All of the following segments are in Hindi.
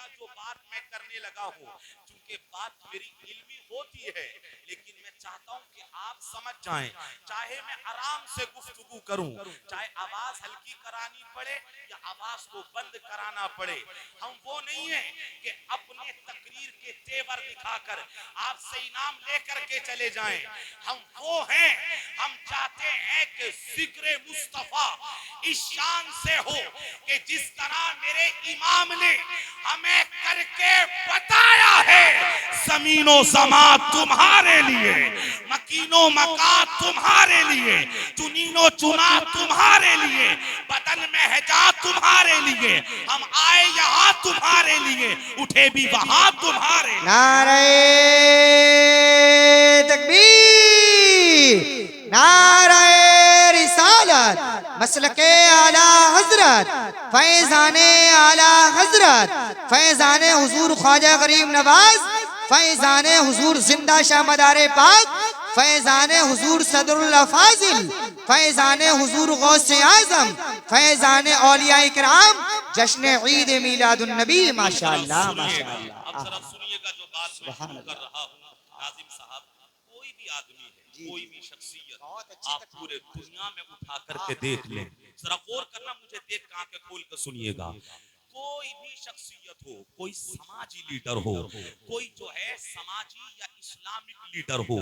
का जो बात मैं करने लगा हूँ, चूंकि बात मेरी इल्मी होती है, लेकिन मैं चाहता हूँ कि आप समझ जाएं। चाहे मैं आराम से गुफ्तगू करूं, चाहे आवाज हल्की करानी पड़े या आवाज को बंद कराना पड़े, हम वो नहीं है कि अपने तकरीर के तेवर दिखाकर आपसे इनाम लेकर के चले जाएं। हम वो हैं, हम चाहते हैं कि जिक्र मुस्तफा इस शान से हो कि जिस तरह मेरे इमाम ने हमें करके बताया है। जमीनो समा तुम्हारे लिए, मकीनो मका तुम्हारे लिए, चुनीनो चुना तुम्हारे लिए, बदन में हैजा तुम्हारे लिए, हम आए यहाँ तुम्हारे लिए, उठे भी वहां तुम्हारे लिए। नारे तकबीर, नारे रिसालत, मसलके आला हजरत, फैजाने आला हजरत, फैजाने हुजूर ख्वाजा गरीब नवाज, फैजाने हुजूर जिंदा शाह मदारे पाक, फैजाने हुजूर सदरुल फाजिल, फैजाने हुजूर गौसे आजम, फैजाने औलिया इकराम, जश्न ईद मिलादुन नबी। माशाअल्लाह माशाअल्लाह। अब जरा सुनिएगा जो बात मैं शुरू कर रहा हूँ। नाजिम साहब, कोई भी आदमी है, कोई भी शख्सियत आप पूरे दुनिया में उठा करके देख लें, जरा गौर करना, मुझे देख के आंखें खोल कर सुनिएगा। कोई भी शख्सियत हो, कोई समाजी लीडर हो, कोई जो है समाजी या इस्लामिक लीडर हो,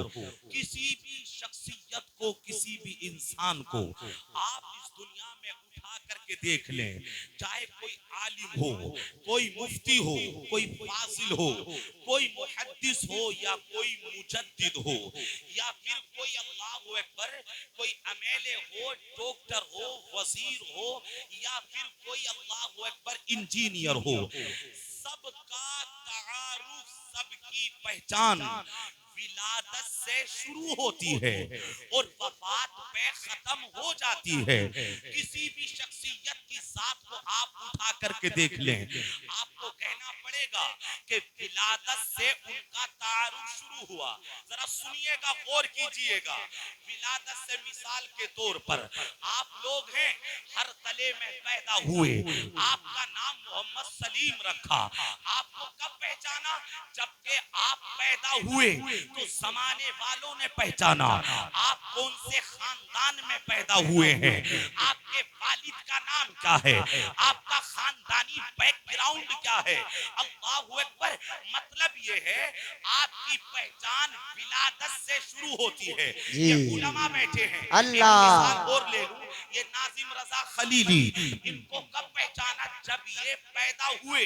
किसी भी शख्सियत को, किसी भी इंसान को आप इस दुनिया में उठा करके देख लें, चाहे कोई आलिम हो, कोई मुफ्ती हो, कोई फाजिल हो, कोई मुहद्दिस हो, या कोई मुजद्दिद हो, या फिर कोई अल्लाहु अकबर कोई एमएलए हो, डॉक्टर हो, वजीर हो, या फिर कोई अल्लाहु अकबर इंजीनियर हो, सबका तारुफ, सबकी पहचान विलादत से शुरू होती है और वफात पे खत्म हो जाती है। किसी भी शख्सियत की जात को आप उठा करके देख लें, आपको कहना पड़ेगा कि विलादत से उनका तारुफ शुरू हुआ। जरा सुनिएगा, गौर कीजिएगा। विलादत से मिसाल के तौर पर आप लोग हैं, हर तले में पैदा हुए, आपका नाम मोहम्मद सलीम रखा, आपको कब पहचाना? जबकि आप पैदा हुए तो जमाने वालों ने पहचाना आप कौन से खानदान में पैदा हुए हैं, आपके वालिद का नाम क्या है, आपका खानदानी बैकग्राउंड क्या है। अल्लाहु अकबर, मतलब ये है आपकी पहचान विलादत से शुरू होती है। ये उलमा बैठे हैं, अल्लाह। और ले लूं, ये नाजिम रजा खलीली, इनको कब पहचाना? जब ये पैदा हुए,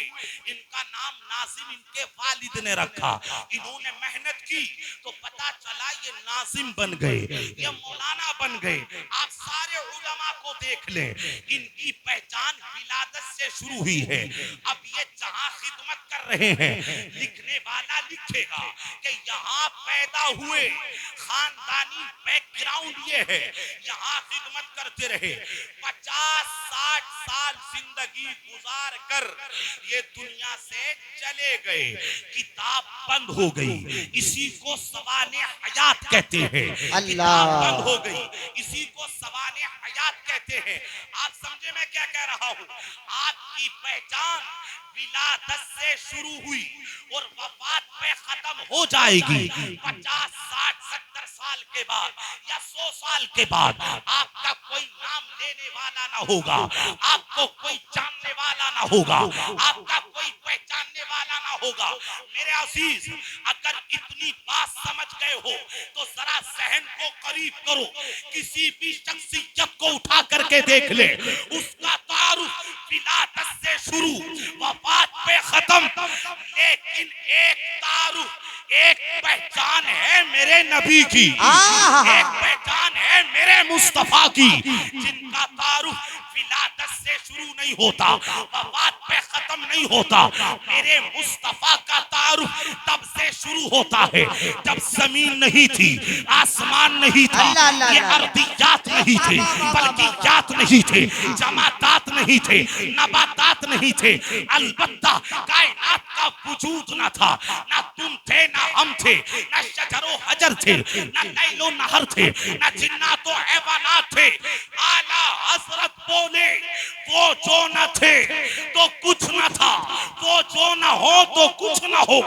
इनका नाम नाजिम इनके वालिद ने रखा, इन्होंने मेहनत की तो पता चला ये नाजिम बन गए, ये मौलाना बन गए। आप सारे उलमा को देख लें, इनकी पहचान विलादत से शुरू हुई है। अब ये जहां खिदमत कर रहे हैं, लिखने वाला लिखेगा कि यहाँ पैदा हुए, खानदानी बैकग्राउंड ये है, यहाँ खिदमत करते रहे, 50-60 साल जिंदगी गुजार कर ये दुनिया से चले गए, किताब बंद हो गई, इसी को सवाने हयात कहते हैं। किताब बंद हो गई, इसी को सवाने हयात कहते हैं। आप समझे मैं क्या कह रहा हूँ? आपकी पहचान विलादत से शुरू हुई और वफात पे खत्म हो जाएगी। 50-60-70 साल के बाद या 100 साल के बाद आपका कोई नाम लेने वाला ना होगा, आपको कोई जानने वाला ना होगा, आपका कोई पहचानने वाला ना होगा। मेरे अजीज, अगर इतनी बात समझ गए हो तो जरा जहन को करीब करो, किसी भी शख्सियत को उठा करके देख ले, उसका तारुफ विलादत से शुरू, वफात पे खत्म, लेकिन एक तारुफ, एक पहचान है मेरे नबी की, एक पहचान है मेरे मुस्तफा की, जिनका तारुफ विलादत से शुरू नहीं होता, वफात पे खत्म नहीं होता। मेरे मुस्तफा का तारुफ तब से शुरू होता है जब जमीन नहीं थी, आसमान नहीं था, ये अर्दियात नहीं थे, बल्कि जात नहीं थे, जमातात नहीं थे, नबातात नहीं थे, अलबत्ता कायनात का वजूद ना था, ना तुम थे ना हम थे, ना शजरो हजर थे, ना लैलो नहर थे, ना जिन्नातो हैवानात थे। आला हजरत बोले वो जो न थे तो कुछ न था, वो जो न हो तो कुछ न हो।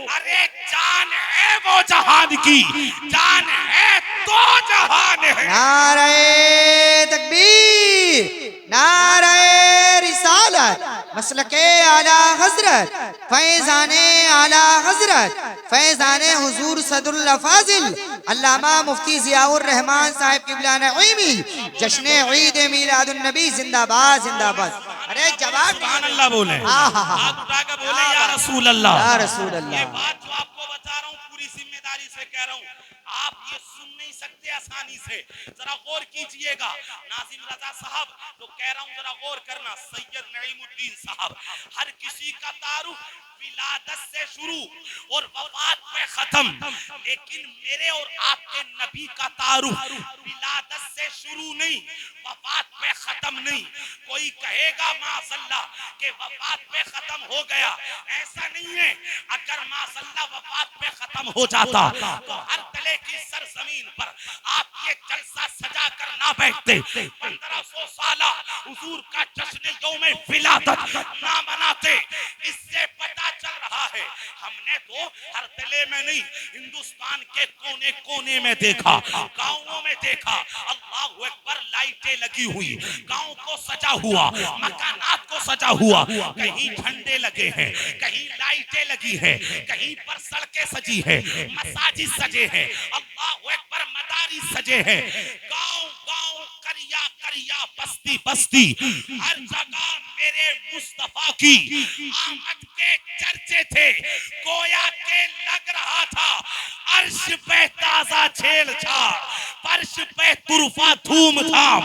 अरे जान है वो जहान की, जान है तो जहान है। नारे तकबीर, नारे रिसालत, मसलके आला हजरत, फैजाने आला हजरत, फैजाने हुजूर सदरुल अफाजिल अल्लामा मुफ्ती जियाउर रहमान साहिब किबला नईमी, जश्न ईद मिलादुन नबी जिंदाबाद जिंदाबाद। अरे जवाब सुभान अल्लाह बोले, हाथ उठा के बोले या रसूल अल्लाह, या रसूल ये अल्लाह। बात जो आपको बता रहा हूँ पूरी जिम्मेदारी से कह रहा हूँ, आप ये सुन नहीं सकते आसानी से, जरा गौर कीजिएगा। नाजिम रजा साहब तो कह रहा हूँ जरा गौर करना, सैयद नईमुद्दीन साहब, हर किसी का तारुफ विलादत से शुरू और वफात पे खत्म, लेकिन मेरे और आपके नबी का तारुफ विलादत से शुरू नहीं, वफात पे खत्म नहीं। कोई कहेगा माशअल्लाह कि वफात पे खत्म हो गया, ऐसा नहीं है। अगर माशअल्लाह वफात पे खत्म हो जाता तो हर तले की सरजमीन पर आप ये जलसा सजा कर ना बैठते, 1500 साल हुजूर का जश्न यौम विलादत ना मनाते। इससे पता चल रहा है हमने तो हर तले में नहीं, हिंदुस्तान के कोने कोने में देखा, गांवों में देखा, अल्लाह अकबर, लाइटें लगी हुई, गांव को सजा हुआ, मकानात को सजा हुआ, कहीं झंडे लगे हैं, कहीं लाइटें लगी हैं, कहीं पर सड़कें सजी है, मसाजिद सजे हैं, अल्लाह अकबर, मदारिस सजे हैं, गांव गांव, करिया करिया, बस्ती बस्ती, हर जगह मेरे मुस्तफा की आमद के चर्चे थे। गोया के लग रहा था अर्श पे ताजा छेल छाड़, फर्श पे तुरफा धूम धाम,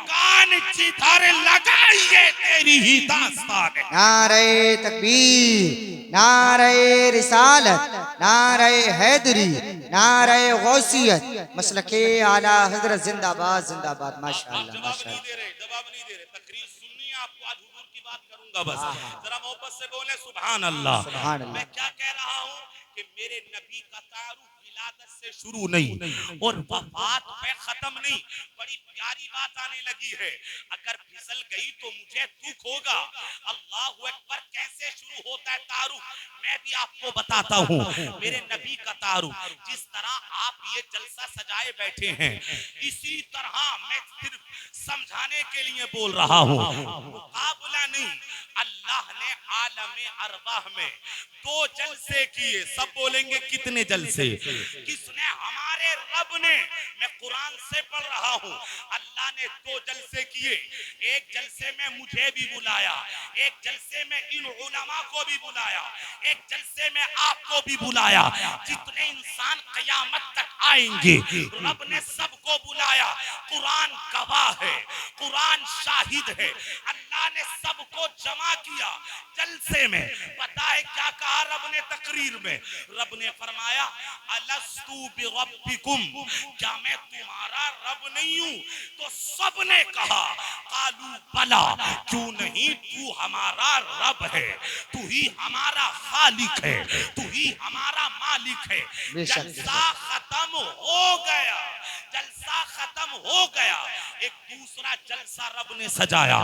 कान जिधर लगाइए तेरी ही दास्तान है। नारे तकबीर, नारे रिसालत, नारे हैदरी, नारे गौसियत, मसलके आला हजरत जिंदाबाद जिंदाबाद। माशाअल्लाह माशाअल्लाह। जवाब नहीं दे रहे, तकरीर सुननी है आपको, आज हुजूर की बात करूंगा बस, जरा मोहब्बत से बोले सुभान अल्लाह। सुभान अल्लाह। मैं क्या कह रहा हूँ कि मेरे नबी का तारुफ विलादत से शुरू नहीं और वफात पे खत्म नहीं। बड़ी प्यारी बात आने लगी है, अगर फिसल गई तो मुझे दुख होगा। अल्लाह अकबर, कैसे शुरू होता है तारुफ, मैं भी आपको बताता हूँ। मेरे नबी का तारुफ, जिस तरह आप ये जलसा सजाए बैठे हैं, इसी तरह मैं सिर्फ समझाने के लिए बोल रहा हूँ, मुकाबला नहीं। अल्लाह ने आलमे अरवाह में 2 जलसे किए, सब बोलेंगे कितने जलसे, किसने, हमारे रब ने, मैं कुरान से पढ़ रहा हूँ, अल्लाह ने 2 जलसे किए। एक जलसे में मुझे भी बुलाया, एक जलसे में इन उलमा को भी बुलाया, एक जलसे में आपको भी बुलाया। जितने इंसान कयामत तक आएंगे रब ने सबको बुलाया, कुरान गवाह है, कुरान शाहिद है। अल्लाह ने सबको जमा किया जलसे में। पता है क्या कहा रब ने तकरीर में? रब ने फरमाया अलस्तु बिरब्बिकुम, क्या मैं तुम्हारा रब नहीं हूं? तो सबने कहा कालू बला, क्यों नहीं, तू हमारा रब है, तू ही हमारा खालिक है, तू ही हमारा मालिक है। जलसा खत्म हो गया, जलसा खत्म हो गया। एक दूसरा जलसा रब ने सजाया,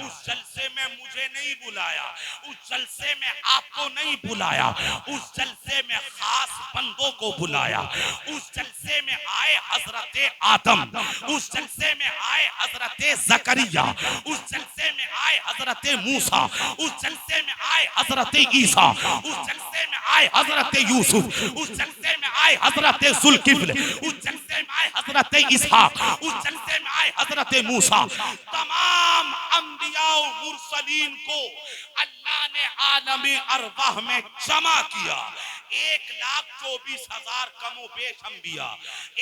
उस जलसे में मुझे नहीं बुलाया, उस जलसे में आपको नहीं बुलाया, उस जलसे में खास बंदों को बुलाया। उस जलसे में आए हजरत आदम, उस जलसे में आए हजरत जकरिया, उस जलसे में आए हजरत मूसा, उस जलसे में आए हजरत ईसा, उस जलसे में आए हजरत यूसुफ, उस जलसे में आए हजरत जुल्किफ्ल, उस जलसे में आए हजरत इसहाक, उस जलसे में आए हजरत मूसा। तमाम अंबिया मुरसलीन को अल्लाह ने आलमे अरवाह में जमा किया। 1,24,000 कमो बेश अंबिया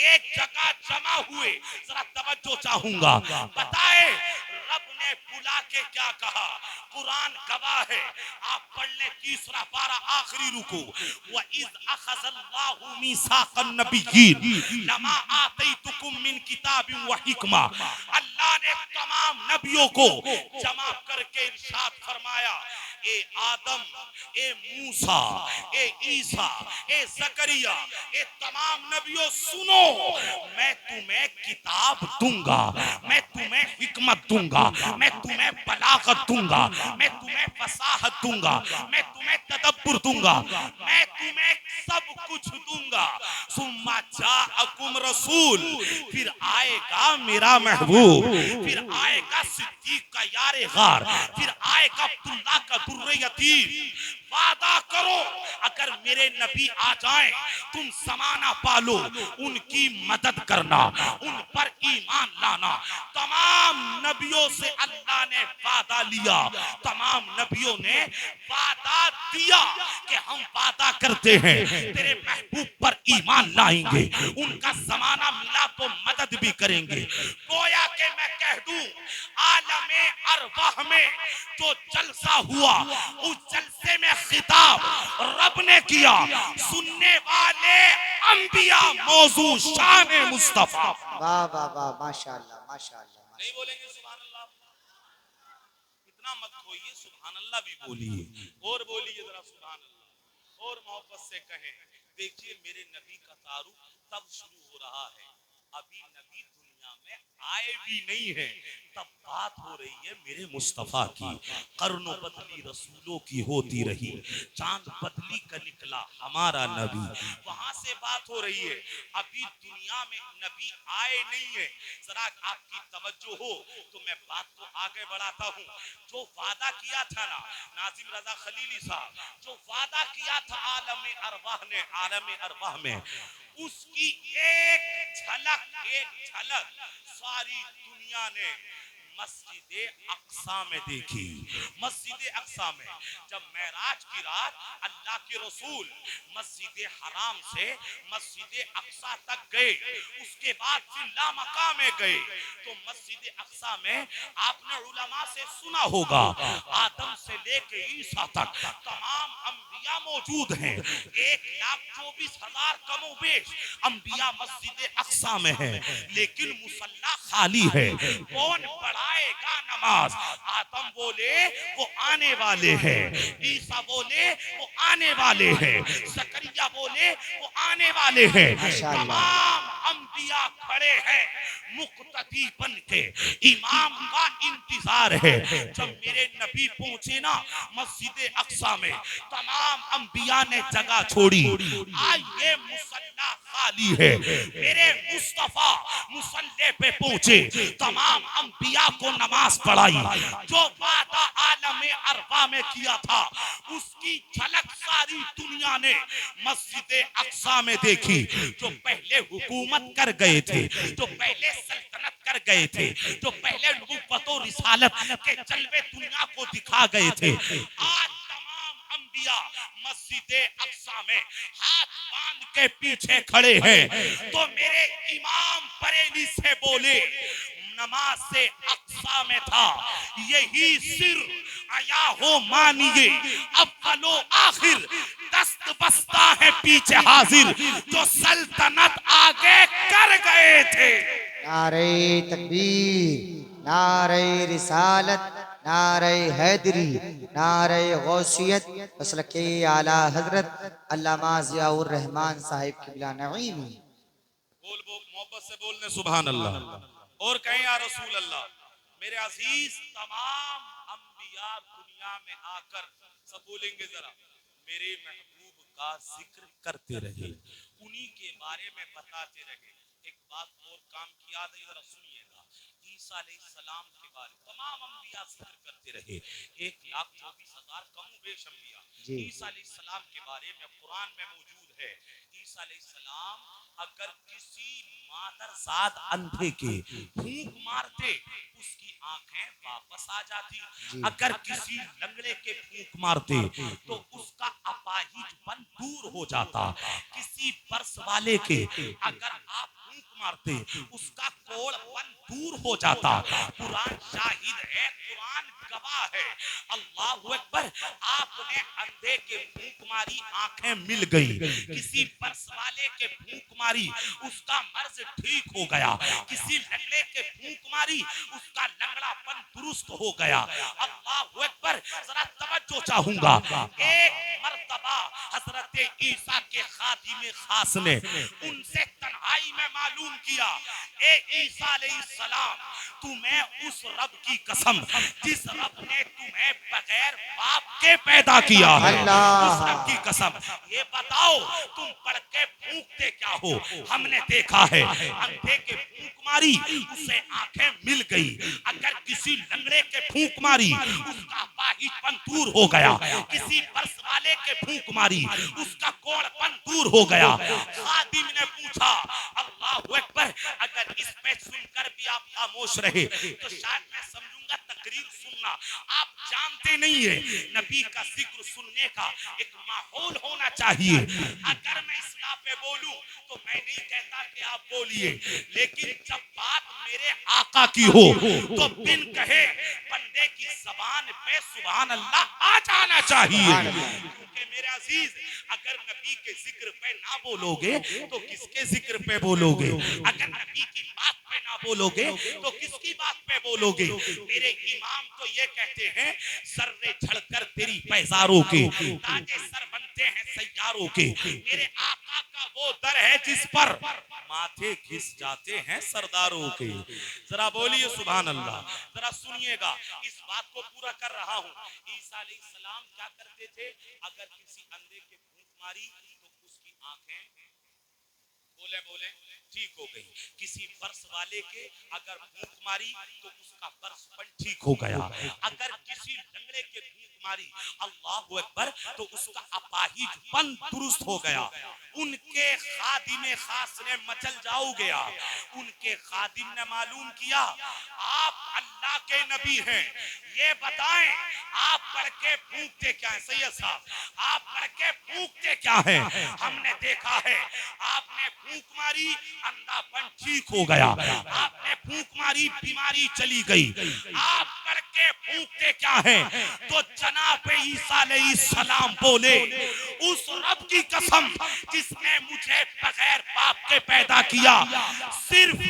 एक जगह जमा हुए। जरा तवज्जो चाहूंगा, बताए रब ने बुला के क्या कहा, कुरान गवाह है। आप पढ़ ले तीसरा पारा आखिरी रुकू, व इज़ अखज़ल्लाहु मीसाक़न नबिय्यीन लमा आतैतुकुम मिन किताबिन व हिकमा। अल्लाह ने तमाम नबियों को जमा करके इरशाद फरमाया, ए आदम, ए मूसा, ए ईसा, ए ज़करिया, ए तमाम नबियों सुनो, मैं तुम्हें किताब दूंगा, मैं तुम्हें हिकमत दूंगा, मैं तुम्हें बलागत दूंगा, मैं तुम्हें फसाहत दूंगा, मैं तुम्हें तदब्बुर दूंगा, मैं तुम्हें सब कुछ दूंगा। सुम्मा जाअकुम रसूल, फिर आएगा मेरा महबूब, फिर आएगा सिद्दीक का यारे गार, फिर आएगा अब्दुल्लाह का दुर्रे यतीम। वादा करो अगर मेरे नबी आ जाएं तुम समाना पालो, उनकी मदद करना, उन पर ईमान लाना। तमाम नबियों से अल्लाह ने वादा लिया, तमाम नबियों ने वादा दिया कि हम वादा करते हैं तेरे महबूब पर ईमान लाएंगे, उनका जमाना मिला तो मदद भी करेंगे। गोया के मैं कह दूं आलमे अरवाह में जो जलसा हुआ, उस जलसे में खिताब रब ने किया, सुनने वाले अंबिया मौजू शान मुस्तफा। वाह वाह वाह, माशाअल्लाह माशाअल्लाह। नहीं बोलेंगे सुभान अल्लाह? इतना मत खोइए, सुभान अल्लाह भी बोलिए, और बोलिए जरा सुभान अल्लाह, और मोहब्बत से कहें। देखिए मेरे नबी का तारुफ तब शुरू हो रहा है, अभी नबी दुनिया में आए भी नहीं है, तब बात हो रही है मेरे मुस्तफा की। कर्नो बदली रसूलों की होती रही, चांद बदली का निकला हमारा नबी, वहां से बात हो रही है। अभी दुनिया में नबी आए नहीं है। जरा आपकी तवज्जो हो तो मैं बात को आगे बढ़ाता हूँ। जो वादा किया था ना नाजिम रजा खलीली साहब, जो वादा किया था आलम अरवाह ने, आलम अरवाह में, उसकी एक झलक सारी दुनिया ने मस्जिद अक्सा में देखी। मस्जिद अक्सा में जब मेराज की रात अल्लाह के रसूल मस्जिद हराम से मस्जिद अक्सा तक गए, उसके बाद फिर लामका में गए, तो मस्जिद अक्सा में आपने उलमा से सुना होगा आदम से लेके ईसा तक तमाम अंबिया मौजूद हैं। 1,24,000 कमोबेश अंबिया मस्जिद अक्सा में है, लेकिन मुसल्ला खाली है। कौन पढ़ाएगा नमाज? आदम बोले वो आने वाले हैं, ईसा बोले वो आने वाले हैं, ज़करिया बोले वो आने वाले हैं। तमाम अंबिया खड़े हैं मुक्तदी बन के, इमाम का इंतजार है। जब मेरे नबी पहुंचे ना मस्जिद अक्सा में, तमाम अंबिया ने जगह छोड़ी। आज ये मुसल्ला खाली है, मेरे मुस्तफा मुसल्ले पे पहुंचे, तमाम अंबिया को नमाज पढ़ाई। जो वादा आलमे अरबा में किया था उसकी झलक सारी दुनिया ने मस्जिद अक्सा में देखी। जो पहले हुकूमत कर गए थे, जो पहले सल्तनत कर गए थे, जो पहले नबुव्वत और रिसालत के जलवे दुनिया को दिखा गए थे, आज तमाम अंबिया मस्जिद अक्सा में हाथ बांध के पीछे खड़े हैं। तो मेरे इमाम बरेली से बोले नमाज से अक्सा में था यही सिर आया हो मानिए, अव्वलो आखिर दस्त बस्ता है पीछे हाजिर, जो सल्तनत आगे कर गए थे। नारे तकबीर, नारे रिसालत, नारे हैदरी, नारे गौसियत, मसलके आला हजरत अल्लामा ज़ियाउर रहमान साहिब क़िबला नईमी। बोल मोहब्बत से बोलने सुभान अल्लाह, और कहें या रसूल अल्लाह। मेरे अजीज तमाम अंबिया दुनिया में आकर सब बोलेंगे जरा मेरे महबूब का जिक्र करते रहे, उन्हीं के बारे में बताते रहे। एक बात और काम की याद है, जरा सुनिएगा। ईसा अलैहिस्सलाम के बारे में तमाम अंबिया जिक्र करते रहे, 1,24,000 कमोबेश अंबिया ईसा अलैहिस्सलाम के बारे में कुरान में मौजूद है। ईसा अलैहिस्सलाम अगर किसी मादरजाद अंधे के फूंक मारते उसकी आंखें वापस आ जाती, अगर किसी लंगड़े के फूंक मारते तो उसका अपाहिजपन दूर हो जाता, किसी बर्स वाले के अगर आप फूंक मारते उसका कोढ़पन दूर दूर हो जाता। कुरान शाहिद है, कुरान गवाह है। अल्लाह अकबर। आपने अंधे के फूंक मारी, आंखें मिल गई। किसी पर्स वाले के फूंक मारी, उसका मर्ज ठीक हो गया। किसी लंगड़े के फूंक मारी, उसका लंगड़ापन दुरुस्त हो गया। अल्लाह अकबर। जरा तवज्जो चाहूंगा। एक मर्तबा हजरत ईसा के खादिम खास ने उनसे तन्हाई में मालूम किया, ए ईसा अलैहिस्सलाम, तुम्हें उस रब की कसम जिस रब ने तुम्हें बगैर बाप के पैदा किया है, उस रब की कसम, ये बताओ तुम पढ़ के फूंकते क्या हो? हमने देखा है अंधे के फूंक मारी, उसे आंखें मिल गई। अगर किसी लंगड़े के फूंक मारी, उसका बाहिपन दूर हो गया। किसी पर्स वाले के फूंक मारी, उसका कोड़पन दूर हो गया। खादिम ने पूछा, अल्लाह अकबर, अगर इस पे सुनकर भी आप खामोश रहे तो शायद मैं समझूंगा तकरीर सुनना आप जानते नहीं है। नबी का जिक्र सुनने का एक माहौल होना चाहिए। अगर मैं इस्लाम पे बोलूं तो मैं नहीं कहता कि आप बोलिए, लेकिन जब बात मेरे आका की हो तो बिन कहे बंदे की जबान पे सुभान अल्लाह आ जाना चाहिए। क्योंकि मेरे अजीज, अगर नबी के जिक्र पे ना बोलोगे तो किसके जिक्र पे बोलोगे? अगर नबी की बात पे ना बोलोगे तो किसकी बात पे बोलोगे? मेरे इमाम तो ये कहते हैं, सर्रे झड़कर तेरी पैजारों के ताजे सर बनते हैं सैयारों के। मेरे आका का वो दर है जिस पर माथे घिस जाते हैं सरदारों के। जरा बोलिए सुभान अल्लाह। जरा सुनिएगा, इस बात को पूरा कर रहा हूँ। ईसा अलैहिस्सलाम क्या करते थे? अगर किसी अंधे के फूंक मारी तो उसकी आंखें बोले बोले ठीक हो गई। किसी पर्स वाले के अगर फूंक मारी तो उसका पर्सपन ठीक हो गया। अगर किसी लंगड़े के फूंक मारी, अल्लाह अकबर, तो उसका अपाहिजपन दुरुस्त हो गया। उनके खादिम खास ने मचल जाओगे आप। उनके खादिम ने मालूम किया, आप अल्लाह के नबी हैं, ये बताएं आप पढ़ के फूंकते क्या है? सैयद साहब, आप पढ़ के फूंकते क्या है? हमने देखा है आपने फूंक मारी, अंधापन ठीक हो गया। आपने फूंक मारी, बीमारी चली गई। आप पढ़ के फूंकते क्या है? तो जनाब ईसा अलैहिस्सलाम बोले, उस रब की कसम जिसने मुझे बगैर बाप के पैदा किया, सिर्फ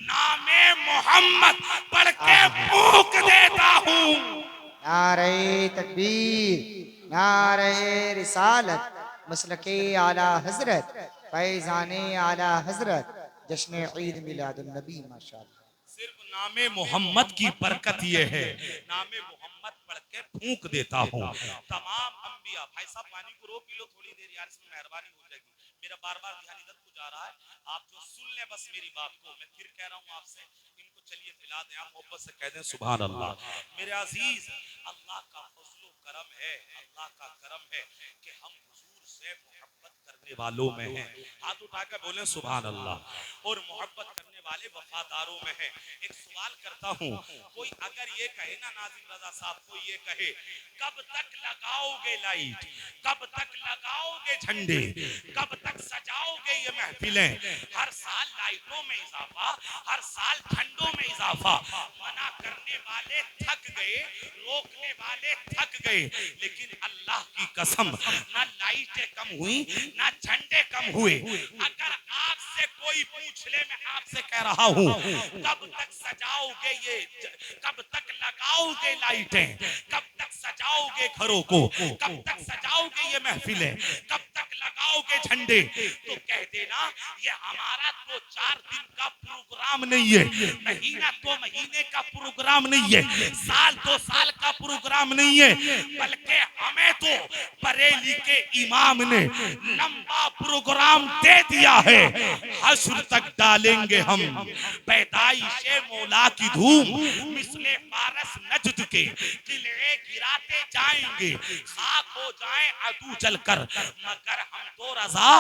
नामे मोहम्मद पढ़ के फूंक देता हूँ। नारे तकबीर, नारे रिसालत, मसलके आला हजरत, फैजाने आला हजरत, जश्न ईद मिलादुन नबी। माशाअल्लाह। सिर्फ नामे मोहम्मद की बरकत ये है, नामे मोहम्मद पढ़ के फूंक देता हूँ। तमाम अंबिया, भाई साहब पानी को रोक लो थोड़ी देर यार, इसमें मेहरबानी हो जाएगी। मेरा बार बार ध्यान इधर को जा रहा है, आप जो सुन ले बस मेरी बात को। मैं फिर कह रहा हूँ आपसे, इनको चलिए पिला दें, आप मोहब्बत से कह दें सुभान अल्लाह। मेरे अजीज, अल्लाह का फजलो करम है, अल्लाह का करम है कि हम हुजूर से मोहब्बत करने वालों में हैं। हाथ उठाकर बोले सुभान अल्लाह। और मोहब्बत करने वाले वफादारों में हैं। एक सवाल करता हूँ, कोई अगर ये कहे ना नाज़िम रजा साहब, कोई ये कहे कब तक लगाओगे लाइट, कब तक लगाओगे झंडे, कब तक सजाओगे ये महफिलें? हर साल लाइटों में इजाफा, हर साल झंडों में इजाफा। मना करने वाले थक गए, रोकने वाले थक गए, लेकिन अल्लाह की कसम ना लाइटें कम हुई ना झंडे कम हुए। अगर आपसे कोई पूछ ले, मैं आपसे कह रहा हूँ, कब तक सजाओगे ये, कब तक लगाओगे लाइटें, कब तक सजाओगे घरों को, कब तक सजाओगे ये महफिलें, कब तक लगाओगे झंडे? तो कह देना ये हमारा 2-4 दिन का प्रोग्राम नहीं है, महीना 2 महीने का प्रोग्राम नहीं है, साल 2 साल का प्रोग्राम नहीं है, बल्कि हमें तो बरेली के इमाम ने लंबा प्रोग्राम दे दिया है। हश्र तक डालेंगे हम पैदाइशे मौला की धूम, मिसले फारस नजद के किले गिराते जाएंगे, खाक हो जाएं अदू जलकर, मगर हम तो रजा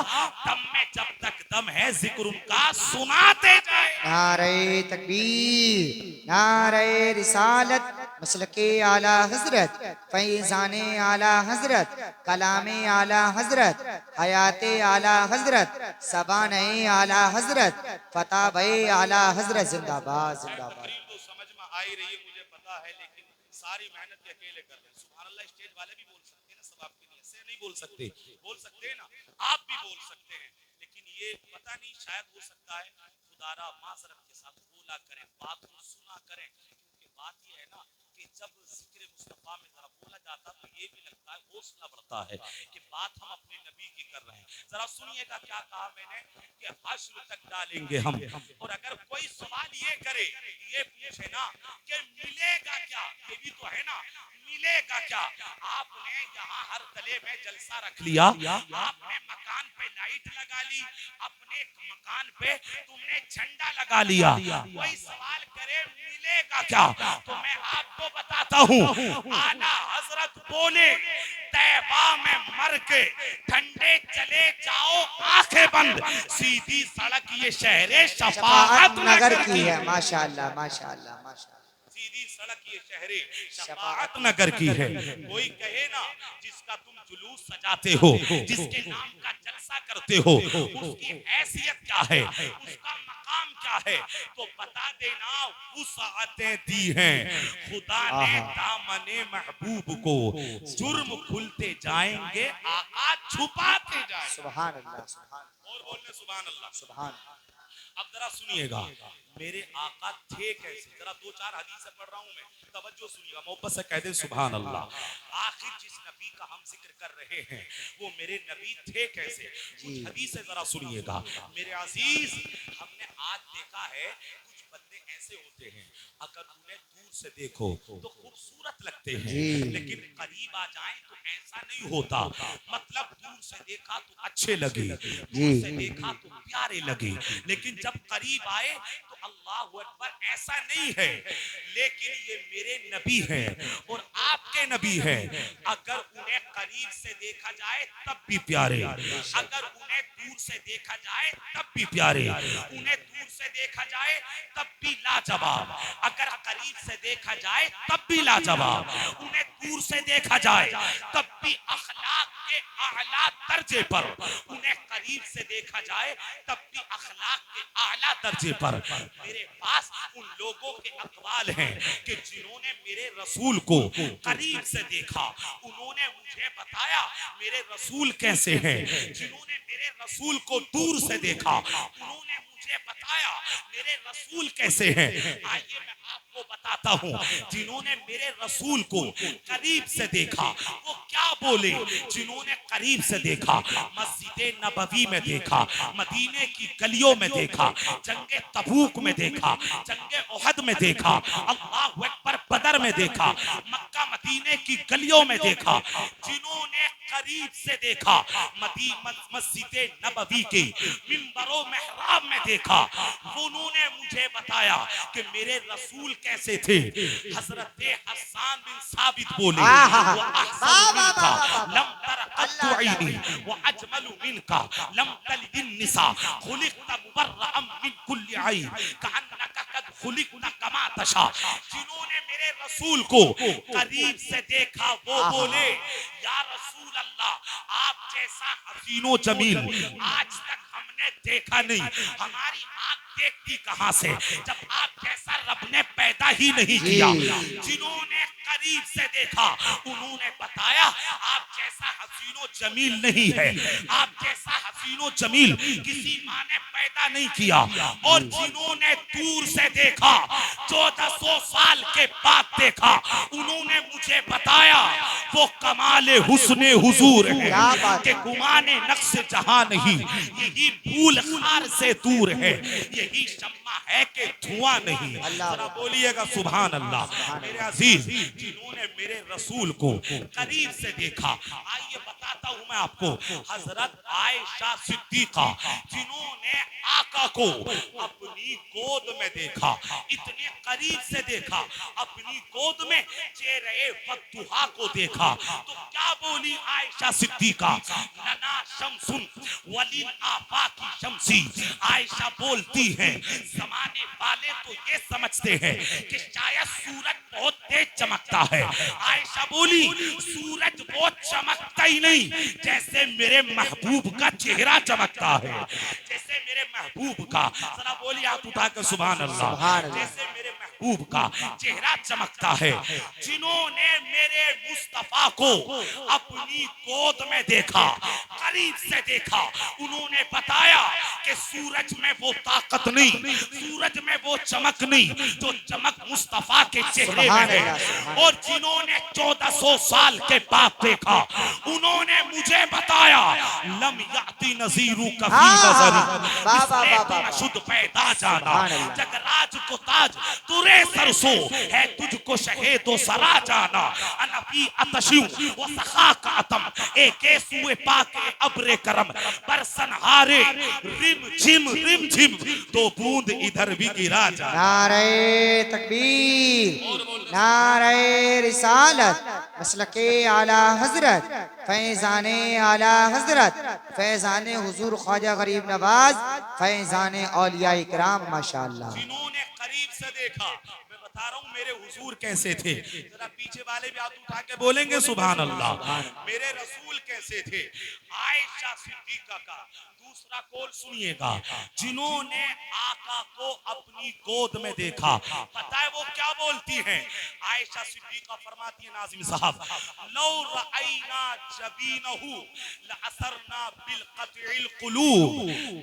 दम में जब तक दम है जिक्र उनका सुनाते जाए। नारे तकबीर, नारे रिसालत, मसलके आला हजरत, फैजान आला हजरत, कलाम आला हजरत, हयात आला हजरत, सबान आला हजरत, फताब आला हजरत। जिंदाबाद जिंदाबाद। तकरीर तो समझ में आ ही रही है मुझे पता है, लेकिन सारी मेहनत ये अकेले कर रहे हैं। सुभान अल्लाह स्टेज वाले भी बोल सकते हैं ना, सब आपके लिए ऐसे नहीं बोल सकते, बोल सकते हैं ना, आप भी बोल सकते हैं। लेकिन ये पता नहीं, शायद हो सकता है खुदारा माजरत के साथ बोला करें, बात को सुना करें। क्योंकि बात ये है ना कि जब जिक्र मुस्तफा में जरा बोला जाता तो ये भी लगता है, हौसला बढ़ता है कि बात हम अपने नबी की कर रहे हैं। जरा सुनिएगा क्या कहा मैंने कि हश्र तक डालेंगे हम। और अगर कोई सवाल ये करे, ये पूछे ना कि मिलेगा क्या, ये भी तो है ना, मिलेगा क्या। आपने यहाँ हर तले में जलसा रख लिया, आपने मकान पे लाइट लगा ली, अपने मकान पे तुमने झंडा लगा लिया। कोई सवाल करे मिलेगा क्या, तो मैं आपको बताता हूँ, आला हजरत बोले तैबा में मर के ठंडे चले जाओ आंखें बंद, सीधी सड़क ये शहरे शफाअत नगर की है। माशाअल्लाह माशाअल्लाह माशाअल्लाह। सीधी सड़क ये शहरे शफाअत नगर की है। कोई कहे ना जिसका तुम जुलूस सजाते हो, जिसके नाम का जलसा करते हो, उसकी हैसियत क्या है, उसका मकाम क्या है, तो बता देना वुसअतें दी हैं खुदा ने दामने महबूब को, जुर्म खुलते जाएंगे आका छुपाते जाएंगे। सुभान अल्लाह सुभान और बोलने सुभान अल्लाह। सुभान। अब जरा सुनिएगा मेरे आका थे कैसे, जरा दो चार हदीसें पढ़ रहा हूं मैं, तवज्जो सुनिएगा, मोहब्बत से कह दे सुभान अल्लाह। आखिर जिस नबी का हम जिक्र कर रहे हैं वो मेरे नबी थे कैसे, कुछ हदीसें जरा सुनिएगा मेरे अजीज। हमने आज देखा है कुछ बंदे ऐसे होते हैं, अगर उन्हें दूर से देखो तो खूबसूरत लगते हैं, लेकिन करीब आ जाए तो ऐसा नहीं होता। मतलब दूर से देखा तो अच्छे लगे, दूर से देखा तो प्यारे लगे, लेकिन जब करीब आए तो अल्लाह अकबर ऐसा नहीं है। लेकिन ये मेरे नबी हैं और आपके नबी हैं, अगर उन्हें करीब से देखा जाए तब भी प्यारे, अगर उन्हें दूर से देखा जाए तब भी प्यारे, उन्हें दूर से देखा जाए तब भी लाजवाब, अगर करीब से देखा जाए तब भी लाजवाब, उन्हें दूर से देखा जाए तब भी अखलाक के आला दर्जे पर, उन्हें करीब से देखा जाए तब भी अखलाक के आला दर्जे पर। मेरे पास उन लोगों के अकवाल हैं कि जिन्होंने मेरे रसूल को करीब से देखा, उन्होंने मुझे बताया मेरे रसूल कैसे हैं, जिन्होंने मेरे रसूल को दूर से देखा, उन्होंने मुझे बताया मेरे रसूल कैसे हैं। आइए मैं आपको बताता हूँ, जिन्होंने मेरे रसूल को करीब से देखा वो क्या बोले। जिन्होंने करीब से देखा, मस्जिद नबवी में देखा, मदीने की गलियों में देखा, जंगे तबूक में देखा, जंगे ओहद में देखा, अल्लाहु अकबर बदर में देखा, मक्का मदीने की गलियों में देखा, जिन्होंने करीब से देखा, मस्जिद नबवी के मिंबरों मेहराब में देखा, उन्होंने मुझे बताया कि मेरे रसूल कैसे थे। हजरत हसन बिन साबित बोले, वो अहसन मिनका लम तर कत्तु ऐनी व अजमलु मिनका लम तलिद निसा खुलिक़त मुबर्रअम मिन कुल्ली ऐब कअन्नका कद खुलिक़त कमा तशा। जिन्होंने मेरे रसूल को करीब से देखा वो बोले, या रसूल अल्लाह, आप जैसा हसीनो जमील आज तक हमने देखा नहीं, हमारी आंख देखती कहां से जब आप जैसा रब ने पैदा ही नहीं किया। जिन्होंने करीब से देखा उन्होंने बताया आप जैसा हसीनो जमील नहीं है, आप जैसा हसीनो जमील किसी माँ ने पैदा नहीं किया। और जिन्होंने दूर से देखा, 1400 साल के बाद देखा, उन्होंने मुझे बताया वो कमाले हुस्ने हुजूर है कि गुमाने नक्श जहां नहीं, यही भूल खार से दूर है, यही शम्मा है कि धुआं नहीं। जरा बोलिएगा सुभान अल्लाह। मेरे अजीज, जिन्होंने मेरे रसूल को करीब से देखा, आइए बताता हूं मैं आपको, हजरत आयशा सिद्दीका, जिन्होंने आका को अपनी गोद में देखा, इतने करीब से देखा, अपनी गोद में चेहरे वद्दुहा को देखा, तो क्या बोली आयशा सिद्दीका, लना शम्सुन वलिल आफाकी शम्सी। आयशा बोलती हैं जमाने वाले तो ये समझते हैं कि शायद सूरज बहुत तेज चमकता है। आयशा बोली सूरज वो चमकता ही नहीं जैसे मेरे महबूब का चेहरा चमकता है, जैसे मेरे महबूब का, जरा बोलिए हाथ उठा कर सुभान अल्लाह, सुभान अल्लाह। जैसे मेरे महबूब का चेहरा चमकता है। जिन्होंने मेरे मुस्तफा को अपनी गोद में देखा, करीब से देखा, उन्होंने बताया कि सूरज में वो ताकत नहीं, सूरज में वो चमक नहीं जो चमक मुस्तफा के चेहरे में है। और जिन्होंने 1400 साल के बाद देखा, उन्होंने मुझे बताया लम याती नज़ीरू कफी नज़री, शुद्ध पैदा जाना, जगराज को ताज तुरे सरसो है, तुझको शहेदो सरा जाना, अनबी अतशु व सखा का अतम, एक सुए पाके अब्रे करम, बरसन हारे रिम झिम तो बूंद इधर भी गिरा जा। नारे तकबीर, नारे रिसालत, मसलके आला हजरत, फैजाने आला हजरत, फैजाने हुजूर ख्वाजा गरीब नवाज, फैजाने औलिया इकराम माशाअल्लाह। जिन्होंने करीब से देखा, मैं बता रहा हूँ मेरे हुजूर कैसे थे, जरा पीछे वाले भी हाथ उठा के बोलेंगे सुभान अल्लाह। मेरे रसूल कैसे थे। आयशा सिद्दीका का दूसरा कौल सुनिएगा, जिन्होंने आका को अपनी गोद में देखा, पता है वो क्या बोलती हैं। आयशा सिद्दीका फरमाती है नाज़िम साहब, लौ रअयना जबीनहु लअसरना बिल क़त्इल क़ुलूब।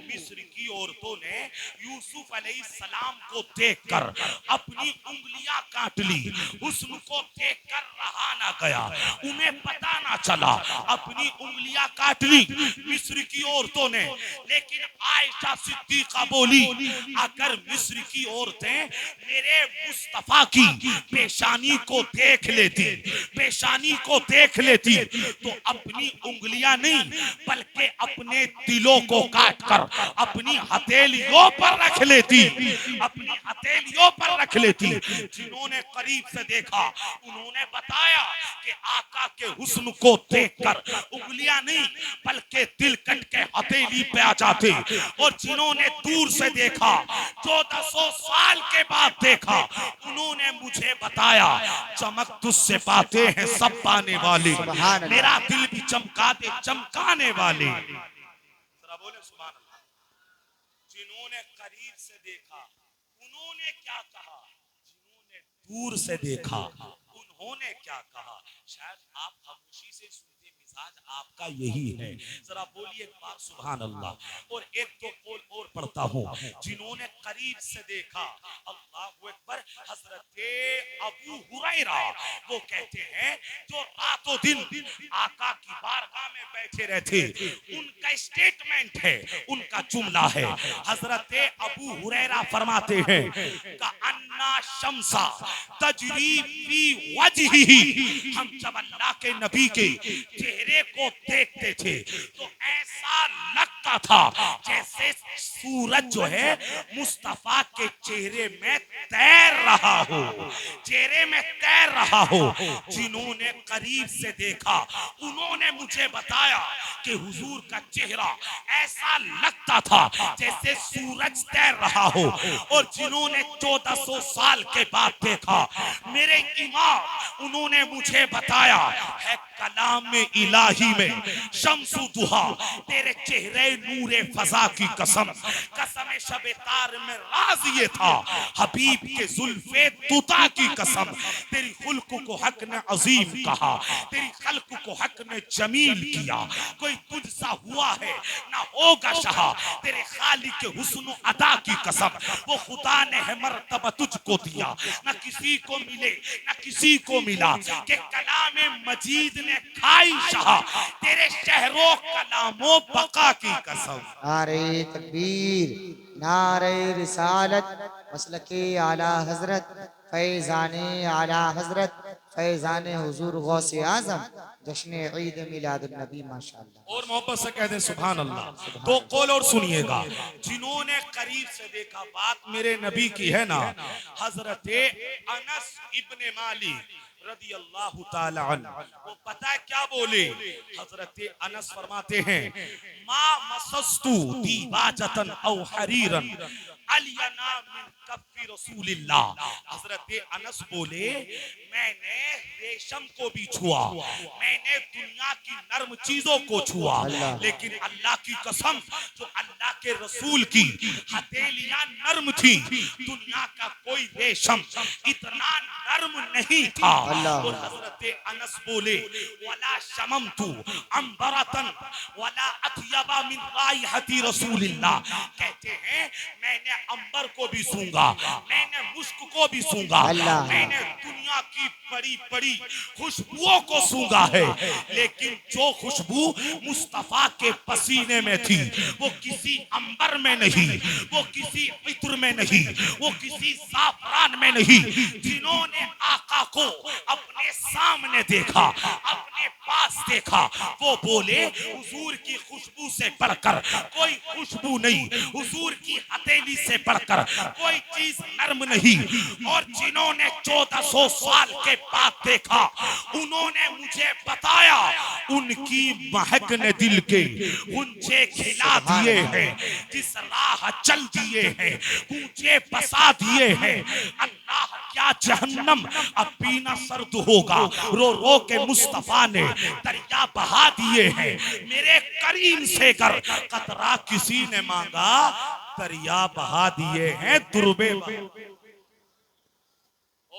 मिस्र की औरतों ने यूसुफ अलैहिस्सलाम को देखकर अपनी उंगलियां काट ली, हुस्न को देखकर रहा ना गया, उन्हें पता ना चला, अपनी उंगलियां काट ली मिस्र की औरतों ने। लेकिन आयशा सिद्दीका बोली अगर मिस्र की औरतें मेरे मुस्तफा की पेशानी को देख लेती, पेशानी को देख लेती तो अपनी उंगलियां नहीं बल्कि अपने दिलों को काट कर अपनी हथेलियों पर रख लेती, अपनी हथेलियों पर रख लेती। जिन्होंने करीब से देखा उन्होंने बताया कि आका के हुस्न को देखकर उंगलियां नहीं बल्कि दिल कट के हथेली पे आ जाते। और जिन्होंने दूर से देखा, 1400 साल के बाद देखा, उन्होंने मुझे बताया चमक तुझसे पाते हैं सब पाने वाले, मेरा दिल भी चमका दे चमकाने वाले। जरा बोले सुभान अल्लाह। जिन्होंने करीब से देखा उन्होंने क्या कहा, जिन्होंने दूर से देखा उन्होंने क्या कहा। शायद आप खामोशी से सुनते, मिजाज आपका यही है। जरा बोलिए एक बार सुभान अल्लाह। और एक दो कौल और पढ़ता हूँ, जिन्होंने करीब से देखा, अल्लाहु अकबर, हजरत अबू हुरैरा वो कहते हैं जो रातों दिन आका की बारगाह में बैठे रहते, उनका स्टेटमेंट है, उनका जुमला है। हजरत अबू हुरैरा फरमाते हैं का अन्ना शम्सा तजरी फी वजहिही, हम जब अल्लाह के नबी के चेहरे को देखते थे तो ऐसा लगता था जैसे सूरज जो है मुस्तफा के चेहरे में तैर रहा हो, चेहरे में तैर रहा हो। जिन्होंने करीब से देखा उन्होंने मुझे बताया कि हुजूर का चेहरा ऐसा लगता था जैसे सूरज तैर रहा हो। और जिन्होंने 1400 साल के बाद देखा, मेरे इमाम उन्होंने मुझे बताया है कलाम इलाही में शम्सु दुहा, तेरे चेहरे नूरे फजा की कसम, कसम शबे तार में राज ये था, हबीब के जुल्फे तुता की कसम, तेरी खुल्क को हक ने अजीम कहा, तेरी खल्क को हक ने जमील किया, कोई तुझसा हुआ है ना होगा शाह, तेरे खालिक के हुस्न अदा की कसम, वो खुदा ने है मर्तबा तुझको दिया, ना किसी को मिले ना किसी को मिला, कि कलाम मजीद ने खाई शाह, तेरे शहरों कलामों बका की कसम। नारे तकबीर, नारे रिसालत, मसलके आला हजरत, फैजाने आला हजरत, फैजाने हुजूर गौसे आजम, जश्न ईद मिलादुन नबी माशाअल्लाह। और मोहब्बत से कह दे सुभान अल्लाह। दो कौल और सुनिएगा, जिन्होंने करीब से देखा, बात मेरे नबी की है ना। हजरत अनस इब्ने मालिक रदियल्लाहु ताला अन्हु। वो पता है क्या बोले? हजरत अनस फरमाते हैं, मा मसस्तु दीबाजतन औ हरीरन अलियना मिन कफ्फी रसूलिल्लाह। हजरत अनस बोले, मैंने रेशम को भी छुआ, मैंने दुनिया की नर्म चीजों को छुआ, अल्लाह। लेकिन अल्लाह की कसम, जो अल्लाह के रसूल की हथेलियां नर्म थी, दुनिया का कोई रेशम इतना नर्म नहीं था। अल्लाह। और हजरत अनस बोले, वला शममतु अंबरतन वला अथयबा मिन राइहती रसूलिल्लाह। कहते हैं, मैंने अंबर को भी सूंघा, मैंने मुश्क को भी सूंघा, अल्लाह। मैंने दुनिया की बड़ी बड़ी खुशबुओं को सूंघा है, लेकिन जो खुशबू मुस्तफा के पसीने में थी, वो किसी अंबर में नहीं, वो किसी इत्र में नहीं, वो किसी साफरान में नहीं। जिन्होंने आका को अपने सामने देखा, अपने पास देखा, वो बोले, हुजूर की खुशबू से बढ़कर कोई खुशबू नहीं, हुजूर की हथेली से बढ़कर कोई चीज नर्म नहीं। और जिन्होंने 1400 साल के बाद देखा, उन्होंने मुझे बताया, उनकी महक ने दिल के गुंजे खिला दिए हैं, जिस राह चल दिए हैं ऊंचे बसा दिए हैं। अल्लाह, क्या जहन्नम अब पीना सर्द होगा, रो रो के मुस्तफा ने दरिया बहा दिए हैं। मेरे करीम से कर कतरा किसी ने मांगा, दरिया बहा दिए हैं दुर्बे। और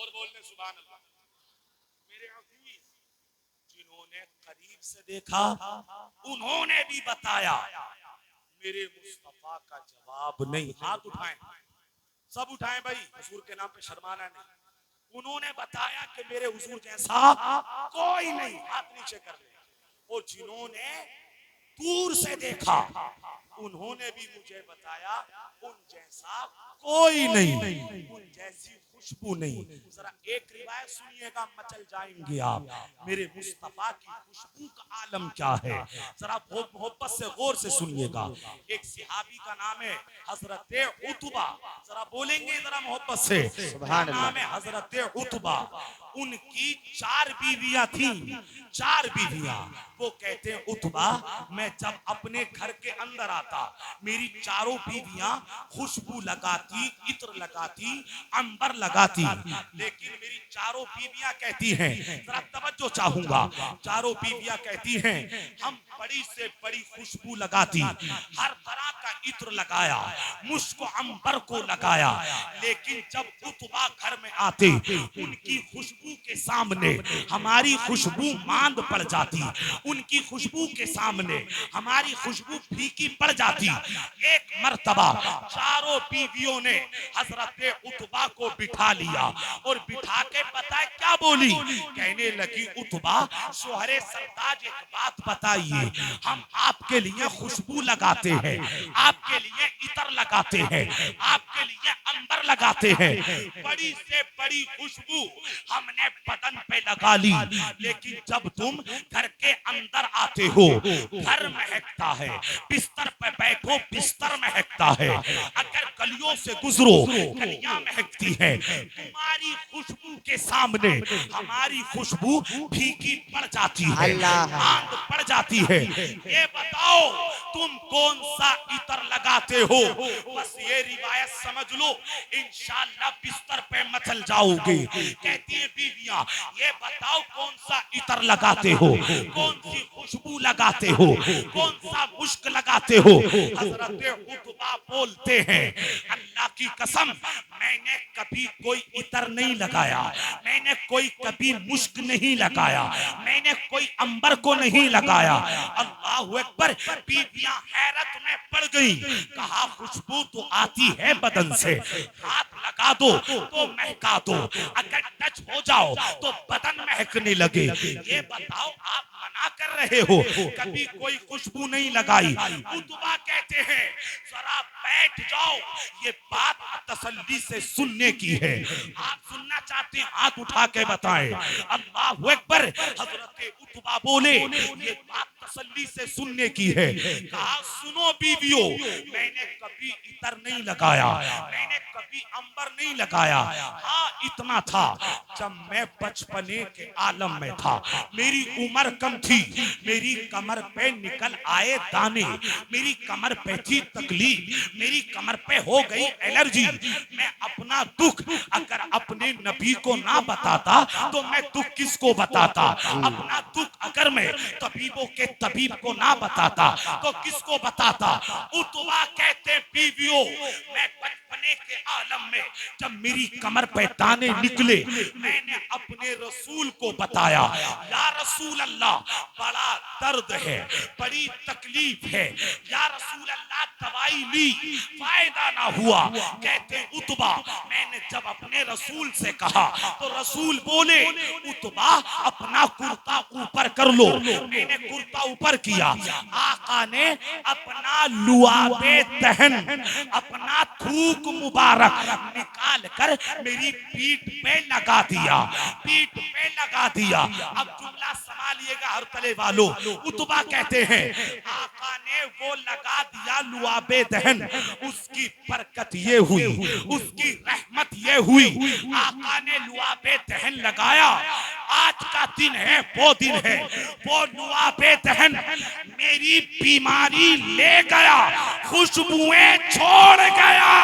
बोलने सुभान अल्लाह। मेरे अजीज, जिन्होंने करीब से देखा, उन्होंने भी बताया, मेरे मुस्तफा का जवाब नहीं। हाथ उठाएं, सब उठाएं भाई, हुजूर के नाम पे शर्माना नहीं। उन्होंने बताया कि मेरे हुजूर जैसा कोई नहीं, हाथ नीचे कर ले। और जिन्होंने दूर से देखा, उन्होंने भी मुझे बताया, उन जैसा कोई नहीं, उन जैसी खुशबू नहीं। जरा एक रिवायत सुनिएगा, मचल जाएंगे आप। मेरे मुस्तफा की खुशबू का आलम क्या है, जरा बहुत मोहब्बत से गौर से सुनिएगा। एक सहाबी का नाम है हजरत उतबा, जरा बोलेंगे जरा मोहब्बत से, सुभान अल्लाह। नाम है हजरत उतबा। उनकी 4 बीवियां थी, 4 बीवियां। वो कहते हैं, उतबा, मैं जब अपने घर के अंदर आता, मेरी चारों बीवियां खुशबू लगाती, इत्र लगाती, अंबर लगाती, लेकिन मेरी चारों बीवियां कहती हैं, जरा तवज्जो चाहूंगा, चारों बीवियां कहती हैं, हम बड़ी से बड़ी खुशबू लगाती, हर तरह का इत्र लगाया, मुश्क अंबर को लगाया, लेकिन जब उतबा घर में आते, उनकी खुशबू के सामने हमारी खुशबू मांद पड़ जाती, उनकी खुशबू के सामने हमारी खुशबू फीकी पड़ जाती। एक मर्तबा चारों बीवियों ने हजरत उतबा को बिठा लिया, और बिठा के पता है क्या बोली? कहने लगी, उतबा, शोहरे सरताज, एक बात बताइए, हम आपके लिए खुशबू लगाते हैं, आपके लिए इतर लगाते हैं, आपके लिए अंबर लगाते हैं, बड़ी से बड़ी खुशबू हमने बदन पे लगा ली, लेकिन जब तुम घर के अंदर आते हो, घर महकता है, बिस्तर पे बैठो, बिस्तर महकता है, अगर गलियों से गुजरो, गलियां महकती है। तुम्हारी खुशबू के सामने हमारी खुशबू फीकी पड़ जाती है, आंध पड़ जाती है। ये बताओ, तुम कौन सा इतर लगाते हो? बस ये रिवायत समझ लो, इंशाअल्लाह बिस्तर पे मचल जाओगे। कहती है बीवियां, ये बताओ कौन सा इतर लगाते हो, कौन सी खुशबू लगाते हो, कौन सा मुश्क लगाते हो? हजरत उतबा बोलते हैं, अल्लाह की कसम, मैंने कभी कोई इतर नहीं लगाया, मैंने कोई कभी मुश्क नहीं लगाया, मैंने कोई अंबर को नहीं लगाया। अल्लाह अकबर। बीवियां हैरत में पड़ गई, कहा, खुशबू तो आती है बदन से, हाथ लगा दो तो महका दो, अगर टच हो जाओ तो बदन महकने लगे। ये बताओ, आप मना कर रहे हो, कभी कोई खुशबू नहीं लगाई। उतबा कहते हैं, जरा बैठ जाओ, ये बात तसल्ली से सुनने की है। आप सुनना चाहते हैं, हाथ उठा के बताएं। अल्लाह अकबर। हजरत उतबा बोले, ये बात तसल्ली से सुनने की है। कहा, सुनो बीवियों, मैंने कभी इतर नहीं लगाया, मैंने कभी अंबर नहीं लगाया, हाँ इतना था, जब मैं बचपने के आलम में था, मेरी उम्र कम थी, मेरी कमर पे निकल आए दाने, मेरी कमर पे थी तकलीफ, मेरी कमर पे हो गई एलर्जी। मैं अपना दुख अगर अपने नबी को ना बताता तो मैं दुख किसको बताता? अपना दुख अगर मैं तबीबों के तबीब को ना बताता तो किसको बताता? उतवा कहते बीवियों, मैं बचपने के आलम में जब मेरी कमर पे दाने निकले, मैंने अपने रसूल को बताया, या रसूल अल्लाह बड़ा दर्द है, बड़ी तकलीफ है, या रसूल अल्लाह दवाई ली फायदा ना हुआ। कहते उतबा, मैंने जब अपने रसूल से कहा तो रसूल बोले उतबा अपना कुर्ता ऊपर कर लो। मैंने कुर्ता ऊपर किया, आका ने अपना लुआबे दहन, अपना थूक मुबारक निकाल कर मेरी पीठ पे लगा दिया, पीठ पे लगा दिया। अब जुमला संभालिएगा हर तले वालों। उतबा कहते हैं आका ने वो लगा दिया लुआबे दहन, उसकी बरकत ये हुई, उसकी रहमत ये हुई, आका ने लुआबे दहन लगाया। आज का दिन है वो दिन है, वो लुआबे दहन मेरी बीमारी ले गया, खुशबुएं छोड़ गया।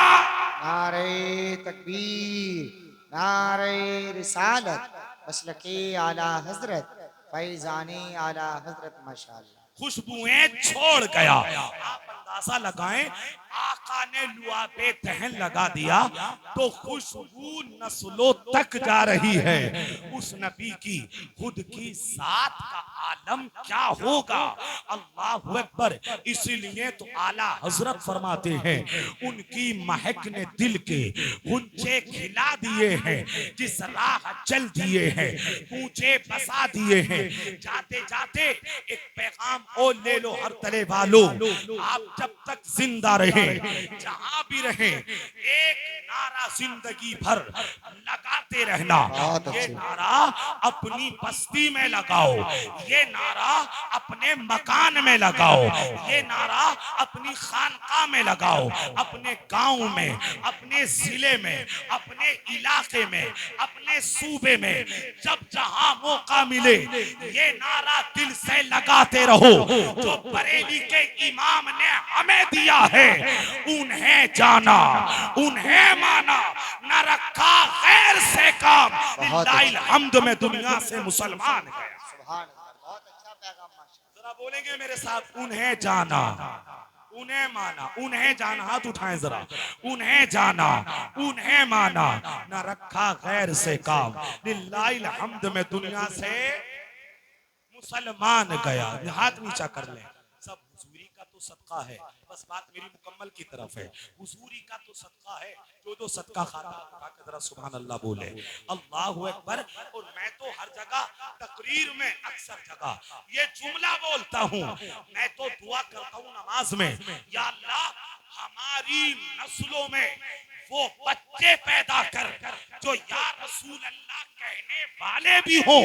नारे तकबीर, नारे रिसालत, मसलके आला हजरत, फैजाने आला हजरत, माशाअल्लाह। खुशबुएं छोड़ गया। आप अंदाजा लगाएं, आका ने लुआबे दहन लगा दिया तो खुशबू नस्लों तक जा रही है। उस नबी की खुद की साथ का आलम क्या होगा? अल्लाह अकबर। इसीलिए तो आला हजरत फरमाते हैं उनकी महक ने दिल के गुंजे खिला दिए हैं, जिस राह चल दिए हैं ऊंचे बसा दिए हैं। जाते जाते एक पैगाम और ले लो हर तले वालों, आप जब तक जिंदा रहे, जहां भी रहे, एक नारा जिंदगी भर लगाते रहना। ये नारा अपनी बस्ती में लगाओ, ये नारा अपने मकान में लगाओ, ये नारा अपनी खानका में लगाओ, अपने गांव में, अपने जिले में, अपने इलाके में, अपने सूबे में, जब जहां मौका मिले ये नारा दिल से लगाते रहो। जो बरेली के इमाम ने हमें दिया है, उन्हें जाना, उन्हें माना, न रखा गैर से काम, लिल्लाहिल हम्द में दुनिया से मुसलमान है। सुभान अल्लाह, बहुत अच्छा पैगाम माशाअल्लाह। जरा बोलेंगे मेरे साथ, उन्हें जाना, उन्हें माना, उन्हें जाना, हाथ उठाएं जरा, उन्हें जाना, उन्हें माना, न रखा गैर से काम, लिल्लाहिल हम्द में दुनिया से मुसलमान गया। हाथ नीचा कर ले। सब हुजूरी का तो सदका है, बस बात मेरी मुकम्मल की तरफ है। हुजूरी का तो सदका है, जो सदका खाता उठा के जरा सुभान अल्लाह बोले, अल्लाहु अकबर। और मैं तो हर जगह तकरीर में अक्सर जगह ये जुमला बोलता हूँ, मैं तो दुआ करता हूँ नमाज में, या अल्लाह हमारी नस्लों में वो बच्चे पैदा कर जो या रसूल अल्लाह कहने वाले भी हो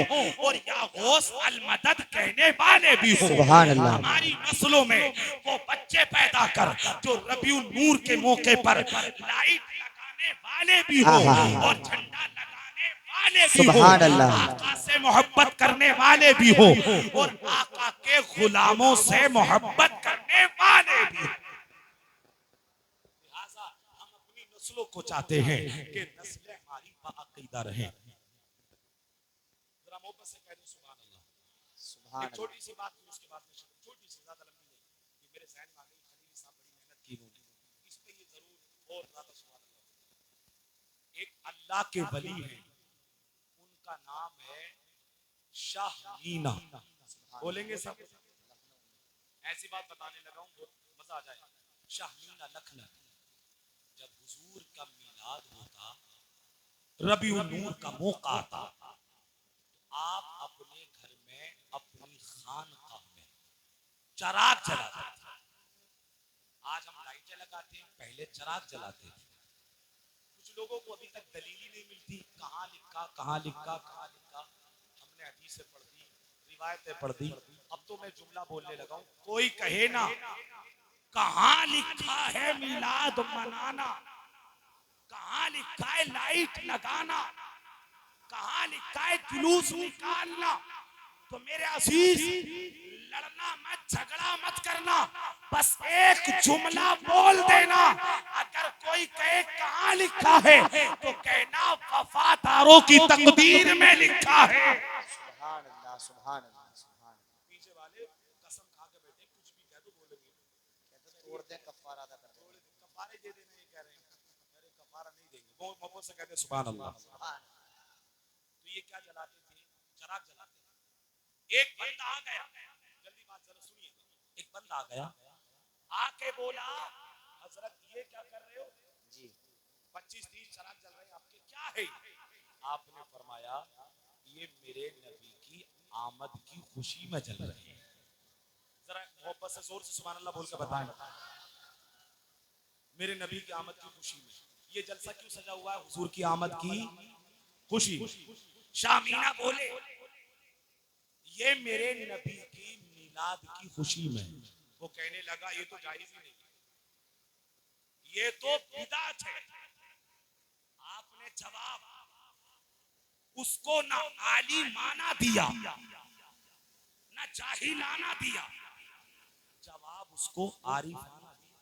और या गौस अल मदद कहने वाले भी हो। सुभान अल्लाह। हमारी नस्लों में वो बच्चे पैदा कर जो रबीउल नूर के मौके पर लाइट लगाने वाले भी हो और झंडा लगाने वाले भी हो, सुभान अल्लाह। आका से मोहब्बत करने वाले भी हो और आका के गुलामों से मोहब्बत करने वाले भी हो। हम अपनी नस्लों को चाहते हैं कि नस्लें हमारी बाअकीदा रहें। जरा मोहब्बत से कह दो सुभान अल्लाह। सुभान एक छोटी सी बात थी, उसके बाद में छोटी सी, ज्यादा लंबी नहीं, ये मेरे ज़हन में आ गई। खलील साहब बड़ी मेहनत की इन्होंने इस पे, ये जरूर और ज्यादा सुभान अल्लाह। एक अल्लाह के वली हैं, उनका नाम है शाह मीना। बोलेंगे सब? ऐसी बात बताने लगा हूं बहुत मजा आ जाएगा। शाह मीना लखनऊ, जब हुजूर का मिलाद होता, रबीउल नूर का मौका आता, आप अपने घर में अपनी खानकाह में चराग जलाते थे। आज हम लाइटें लगाते हैं, पहले चराग जलाते थे। कुछ लोगों को अभी तक दलील ही नहीं मिलती, कहाँ लिखा, कहाँ लिखा, कहाँ लिखा। हमने हदीसें पढ़ दी, रिवायतें पढ़ दी, अब तो मैं जुमला बोलने लगा हूं। कोई कहे ना कहाँ लिखा है मिलाद मनाना, कहाँ लिखा है लाइट लगाना। कहां लिखा है जुलूस निकालना? तो मेरे अजीज, लड़ना मत, झगड़ा मत करना, बस एक जुमला बोल देना। अगर कोई कहे कहां लिखा है, तो कहना वफादारों की तकदीर में लिखा है। सुभान अल्लाह, सुभान अल्लाह, सुभान अल्लाह। पीछे वाले कसम खा के बैठे, कुछ भी कह दो बोलेंगे, कहते तोड़ दे कफारा अदा कर दे। कफारे दे देना, ये कह रहे हैं, अरे कफारा नहीं देंगे, वो मोहब्बत से कहते सुभान अल्लाह। सुभान तो ये क्या जलाते थे? चराग जलाते थे। एक बंदा आ गया, जल्दी बात जरा सुनिए। एक बंदा आ गया, आके बोला, हजरत ये क्या कर रहे हो जी। 25-30 चराग जल रहे हैं आपके, क्या है? आपने फरमाया ये मेरे नबी की आमद की खुशी में जल रहे हैं। जरा मोहब्बत से जोर से सुभान अल्लाह बोल के बताएं, मेरे नबी की आमद की खुशी में ये जलसा क्यों सजा हुआ है? हुजूर की आमद की खुशी। शामीना बोले ये मेरे नबी की मिलाद की खुशी में। वो कहने लगा ये तो जायज ही नहीं, ये तो बिदअत है। आपने जवाब उसको ना आलिमाना दिया ना जाहिलाना दिया, जवाब उसको आरिफाना दिया।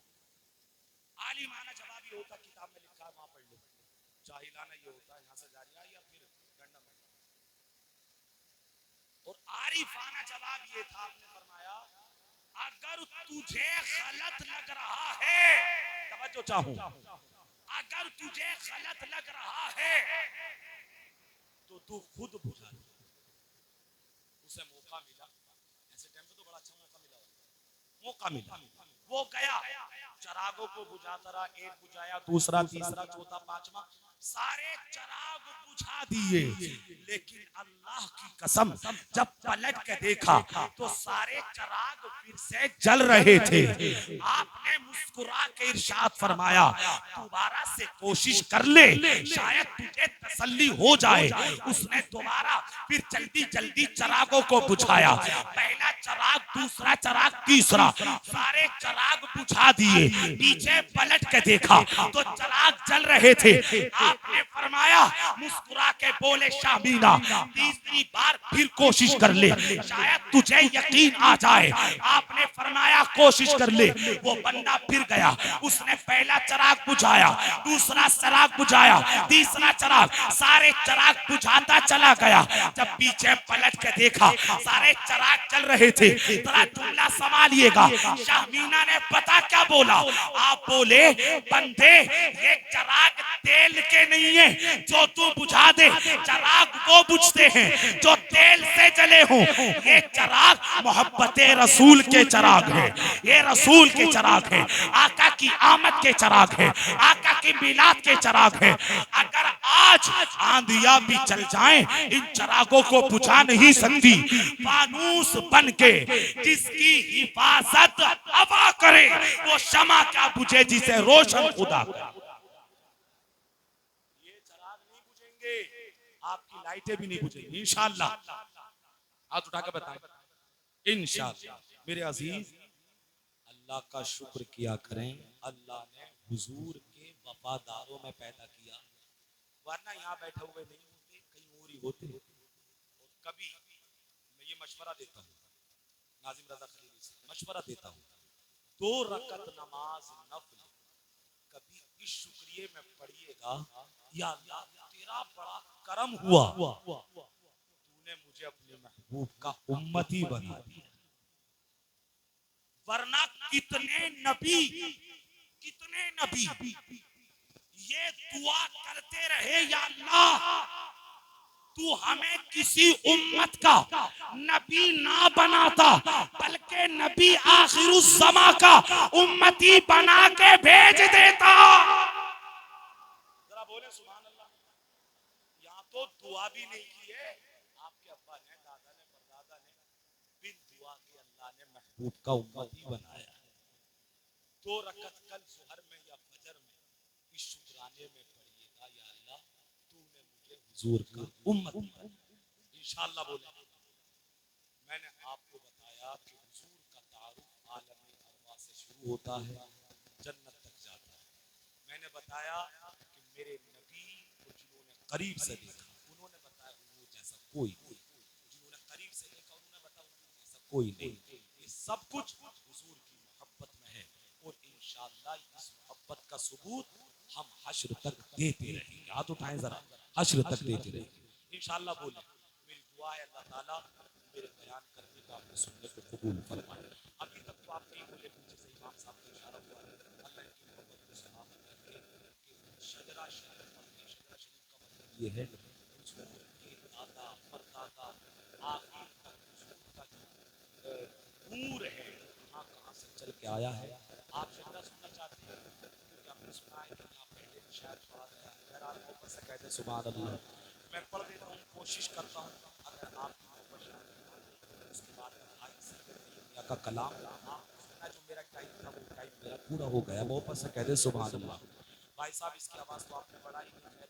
आलिमाना जवाब ये होता किताब में लिखा है वहां पढ़ लो, जाहिलाना ये होता यहाँ से जारिया या फिर डंडा में। और आरिफाना जवाब ये था, आपने फरमाया अगर तुझे गलत लग रहा है, तवज्जो चाहूं, अगर तुझे गलत लग रहा है तो तू खुद बुझा ले। उसे मौका मिला, ऐसे टाइम पे तो बड़ा अच्छा मौका मिला, मौका मिला, वो गया चरागों को बुझाता रहा। एक बुझाया, दूसरा, तीसरा, चौथा, पांचवा, सारे चराग बुझा दिए। लेकिन अल्लाह की कसम, जब पलट के देखा तो सारे चराग फिर से जल रहे थे। आपने मुस्कुरा के इरशाद फरमाया दोबारा से कोशिश कर ले, शायद तुझे तसल्ली हो जाए। उसने दोबारा फिर जल्दी जल्दी चरागों को बुझाया, पहला चराग, दूसरा चराग, तीसरा, सारे चराग बुझा दिए। पीछे पलट के देखा तो चराग जल रहे थे। आपने फरमाया, मुस्कुरा के बोले शामीना तीसरी बार फिर कोशिश कर ले, शायद तुझे यकीन आ जाए। आपने फरमाया कोशिश कर ले। वो बंदा फिर गया, उसने पहला चराग बुझाया, दूसरा चराग बुझाया, तीसरा चराग, सारे चराग बुझाता चला गया। जब पीछे पलट के देखा सारे चराग चल रहे थे। जरा जुमला संभालिएगा, शामीना ने पता क्या बोला? आप बोले बंदे ये चराग तेल के नहीं है जो तू बुझा दे, चराग वो बुझते हैं जो तेल से जले हो। ये चराग मोहब्बत रसूल के चराग है, ये रसूल के चराग है, आका की आमद के चराग है, आका की मिलाद के चराग है। अगर आज आंधियां भी चल जाएं, इन चरागों को बुझा नहीं सकती। फानूस बन के जिसकी हिफाजत हवा करे, वो शमा क्या बुझे जिसे रोशन खुदा करे। ये चराग नहीं बुझेंगे, आपकी लाइटें भी नहीं बुझेंगी इंशाअल्लाह। हाथ उठा के बताएं इंशाअल्लाह। मेरे अजीज, अल्लाह का शुक्र किया करें, अल्लाह ने हुजूर के वफादारों में पैदा किया, वरना यहाँ बैठे हुए नहीं होते, कहीं और ही होते। और कभी मैं ये मशवरा देता हूँ, नाजिम रजा खलीली से मशवरा देता हूँ, 2 रकत नमाज नफल कभी इस शुक्रिये में पढ़िएगा, या अल्लाह तेरा बड़ा करम हुआ, तूने मुझे अपने महबूब का उम्मती बना दिया। वरना कितने नबी ये दुआ करते रहे, या अल्लाह तू हमें किसी उम्मत का नबी ना बनाता, बल्कि नबी आखिरुज़्ज़मा का उम्मती बना के भेज देता। जरा बोले सुभान अल्लाह। यहाँ तो दुआ भी नहीं की है, आपके अब्बा ने, दादा ने, परदादा ने, बिन दुआ के अल्लाह ने महबूब का उम्मती बनाया। 2 रकत कल ज़ुहर में या फजर में इस शुक्राने में पढ़िएगा, या अल्लाह तूने मुझे हुजूर का उम्मत इंशाअल्लाह। बोले मैंने आपको बताया कि हुजूर का तारुफ आलम अरवा से शुरू होता है, जन्नत तक जाता है। मैंने बताया कि मेरे नबी को जिन्होंने करीब से देखा, उन्होंने बताया कोई नहीं, जिन्होंने करीब से देखा उन्होंने बताया ऐसा कोई नहीं। ये सब कुछ हुजूर की मोहब्बत में है और इंशाअल्लाह इस मोहब्बत का सबूत हम हश्र तक देते रहेंगे। हाथ उठाएं जरा, हश्र तक देते रहेंगे इंशाअल्लाह। बोले मेरी दुआ है अल्लाह ताला मेरे बयान करने का अपने सुनने को कबूल फरमाए। अभी तक तो आप नहीं बोले, पीछे से इमाम साहब का इशारा हुआ है, अल्लाह की मोहब्बत को सलामत रखे कि शजरा शरीफ पढ़ते, शजरा शरीफ का मतलब ये है हुजूर के दादा परदादा आखिर तक हुजूर का जो नूर है कहाँ कहाँ से चल के आया है। आप शजरा सुनना चाहते हैं क्योंकि आपने सुना है कि आप पहले भी शायद पढ़ा गया है, अगर आप मोहब्बत से कहते हैं सुभान अल्लाह, मैं पढ़ देता हूँ, कोशिश करता हूँ अगर आप उसके बाद का कलाम आप सुनना, जो मेरा टाइम था वो टाइम मेरा पूरा हो गया। मोहब्बत से कहते सुभान अल्लाह। भाई साहब इसकी आवाज़ तो आपने बढ़ाई नहीं है।